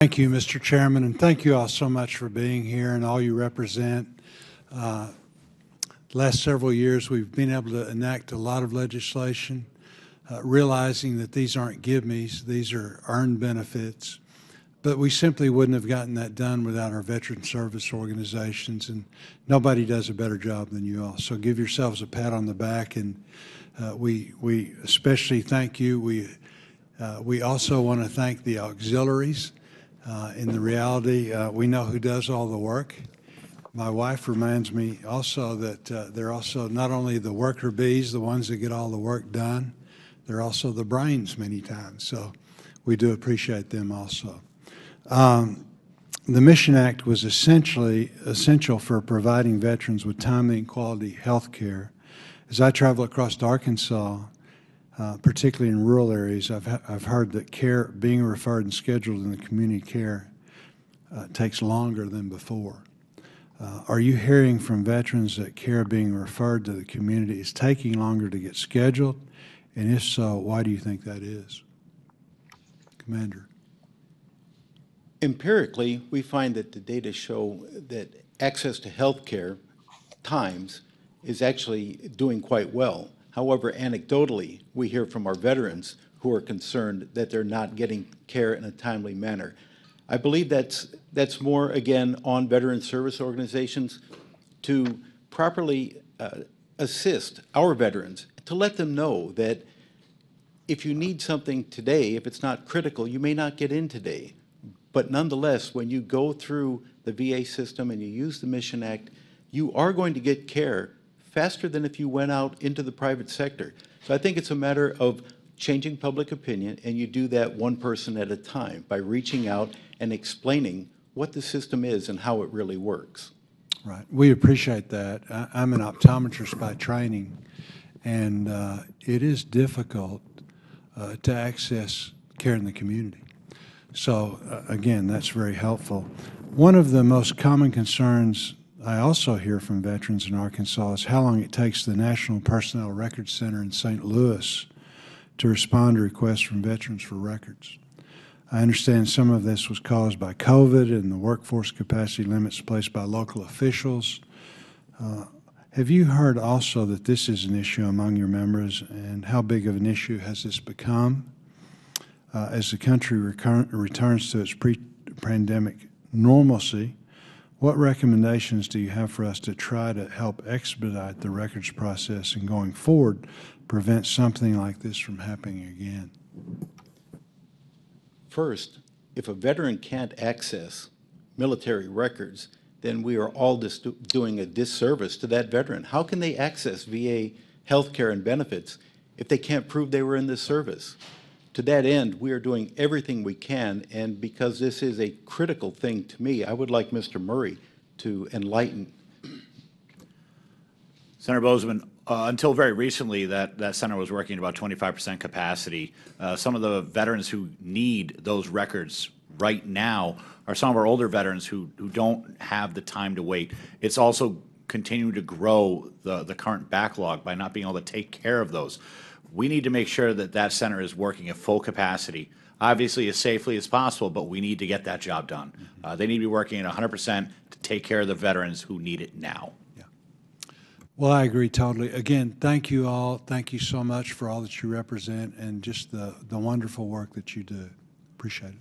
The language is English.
Thank you, Mr. Chairman, and thank you all so much for being here and all you represent. Last several years, we've been able to enact a lot of legislation, realizing that these aren't give-me's, these are earned benefits. But we simply wouldn't have gotten that done without our veteran service organizations, and nobody does a better job than you all. So give yourselves a pat on the back, and we especially thank you. We also want to thank the auxiliaries. In the reality, we know who does all the work. My wife reminds me also that they're also not only the worker bees, the ones that get all the work done, they're also the brains many times. So we do appreciate them also. The Mission Act was essential for providing veterans with timely and quality health care. As I travel across Arkansas, particularly in rural areas, I've heard that care being referred and scheduled in the community care takes longer than before. Are you hearing from veterans that care being referred to the community is taking longer to get scheduled? And if so, why do you think that is? Commander. Empirically, we find that the data show that access to health care times is actually doing quite well. However, anecdotally, we hear from our veterans who are concerned that they're not getting care in a timely manner. I believe that's more, again, on veteran service organizations to properly assist our veterans, to let them know that if you need something today, if it's not critical, you may not get in today. But nonetheless, when you go through the VA system and you use the Mission Act, you are going to get care faster than if you went out into the private sector. So I think it's a matter of changing public opinion, and you do that one person at a time by reaching out and explaining what the system is and how it really works. Right. We appreciate that. I'm an optometrist by training, and it is difficult to access care in the community. So, again, that's very helpful. One of the most common concerns I also hear from veterans in Arkansas is how long it takes the National Personnel Records Center in St. Louis to respond to requests from veterans for records. I understand some of this was caused by COVID and the workforce capacity limits placed by local officials. Have you heard also that this is an issue among your members, and how big of an issue has this become? As the country returns to its pre-pandemic normalcy, what recommendations do you have for us to try to help expedite the records process and going forward prevent something like this from happening again? First, if a veteran can't access military records, then we are all just doing a disservice to that veteran. How can they access VA health care and benefits if they can't prove they were in this service? To that end, we are doing everything we can, and because this is a critical thing to me, I would like Mr. Murray to enlighten. Senator Boozman, until very recently, that center was working at about 25% capacity. Some of the veterans who need those records right now are some of our older veterans who don't have the time to wait. It's also continuing to grow the current backlog by not being able to take care of those. We need to make sure that that center is working at full capacity, obviously as safely as possible, but we need to get that job done. They need to be working at 100% to take care of the veterans who need it now. Yeah. Well, I agree totally. Again, thank you all. Thank you so much for all that you represent and just the wonderful work that you do. Appreciate it.